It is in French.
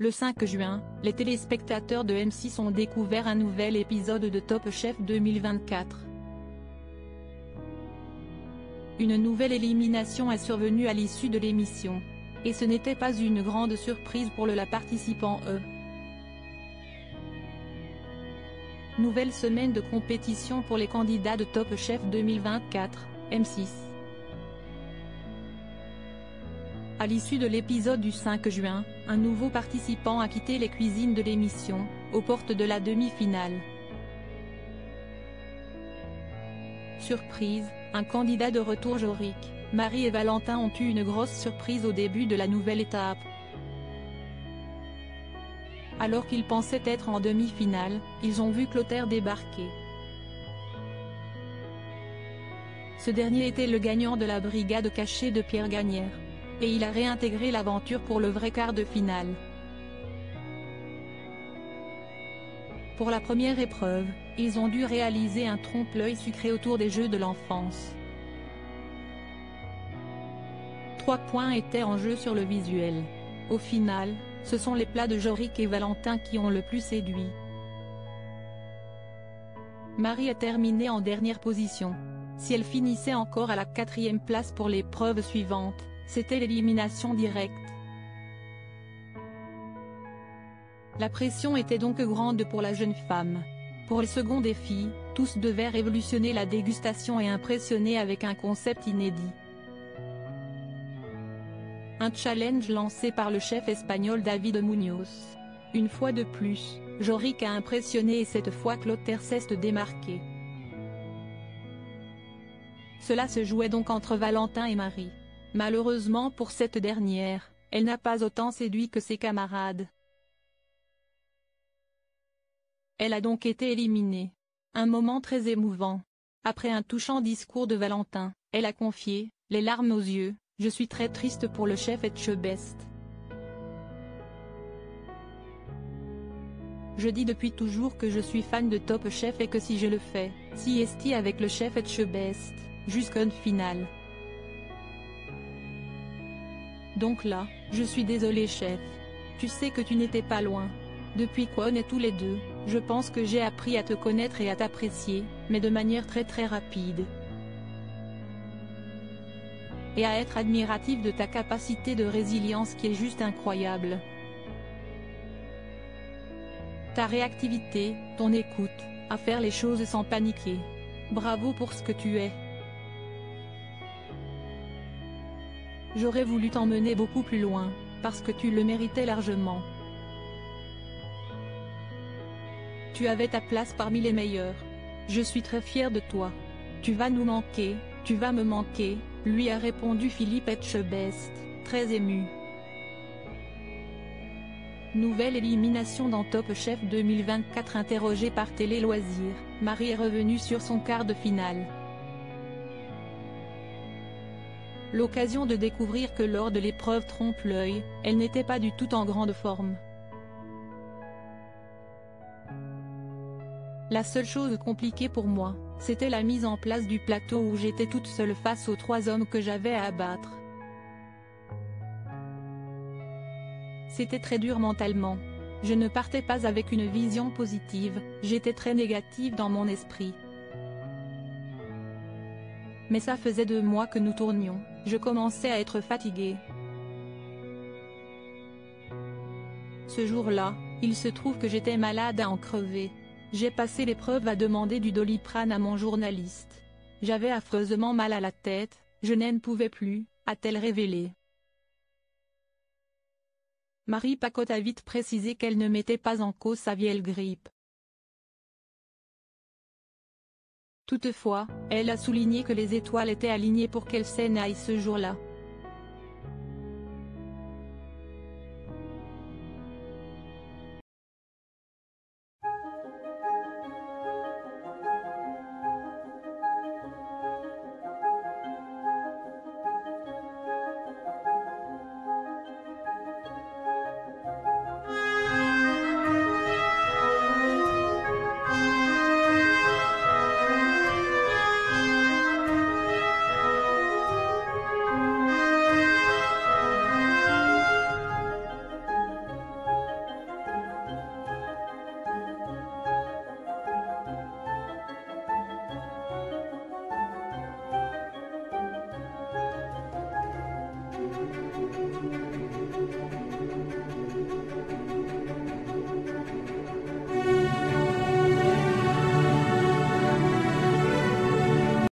Le 5 juin, les téléspectateurs de M6 ont découvert un nouvel épisode de Top Chef 2024. Une nouvelle élimination est survenue à l'issue de l'émission. Et ce n'était pas une grande surprise pour la participant Nouvelle semaine de compétition pour les candidats de Top Chef 2024, M6. À l'issue de l'épisode du 5 juin, un nouveau participant a quitté les cuisines de l'émission, aux portes de la demi-finale. Surprise, un candidat de retour Jorik, Marie et Valentin ont eu une grosse surprise au début de la nouvelle étape. Alors qu'ils pensaient être en demi-finale, ils ont vu Clotaire débarquer. Ce dernier était le gagnant de la brigade cachée de Pierre Gagnère. Et il a réintégré l'aventure pour le vrai quart de finale. Pour la première épreuve, ils ont dû réaliser un trompe-l'œil sucré autour des jeux de l'enfance. 3 points étaient en jeu sur le visuel. Au final, ce sont les plats de Jorik et Valentin qui ont le plus séduit. Marie a terminé en dernière position. Si elle finissait encore à la 4e place pour l'épreuve suivante, c'était l'élimination directe. La pression était donc grande pour la jeune femme. Pour le second défi, tous devaient révolutionner la dégustation et impressionner avec un concept inédit. Un challenge lancé par le chef espagnol David Muñoz. Une fois de plus, Jorik a impressionné et cette fois Clotaire s'est démarqué. Cela se jouait donc entre Valentin et Marie. Malheureusement pour cette dernière, elle n'a pas autant séduit que ses camarades. Elle a donc été éliminée. Un moment très émouvant. Après un touchant discours de Valentin, elle a confié, les larmes aux yeux, « Je suis très triste pour le chef Etchebest. Je dis depuis toujours que je suis fan de Top Chef et que si je le fais, si esti avec le chef Etchebest, jusqu'en finale. Donc là, je suis désolé chef. Tu sais que tu n'étais pas loin. Depuis qu'on est tous les deux, je pense que j'ai appris à te connaître et à t'apprécier, mais de manière très rapide. Et à être admiratif de ta capacité de résilience qui est juste incroyable. Ta réactivité, ton écoute, à faire les choses sans paniquer. Bravo pour ce que tu es. J'aurais voulu t'emmener beaucoup plus loin, parce que tu le méritais largement. Tu avais ta place parmi les meilleurs. Je suis très fier de toi. Tu vas nous manquer, tu vas me manquer, lui a répondu Philippe Etchebest, très ému. Nouvelle élimination dans Top Chef 2024. Interrogée par Télé Loisirs, Marie est revenue sur son quart de finale. L'occasion de découvrir que lors de l'épreuve trompe-l'œil, elle n'était pas du tout en grande forme. La seule chose compliquée pour moi, c'était la mise en place du plateau où j'étais toute seule face aux 3 hommes que j'avais à abattre. C'était très dur mentalement. Je ne partais pas avec une vision positive, j'étais très négative dans mon esprit. Mais ça faisait 2 mois que nous tournions, je commençais à être fatiguée. Ce jour-là, il se trouve que j'étais malade à en crever. J'ai passé l'épreuve à demander du Doliprane à mon journaliste. J'avais affreusement mal à la tête, je n'en pouvais plus, a-t-elle révélé. Marie Pacotte a vite précisé qu'elle ne mettait pas en cause sa vieille grippe. Toutefois, elle a souligné que les étoiles étaient alignées pour qu'elle s'en aille ce jour-là.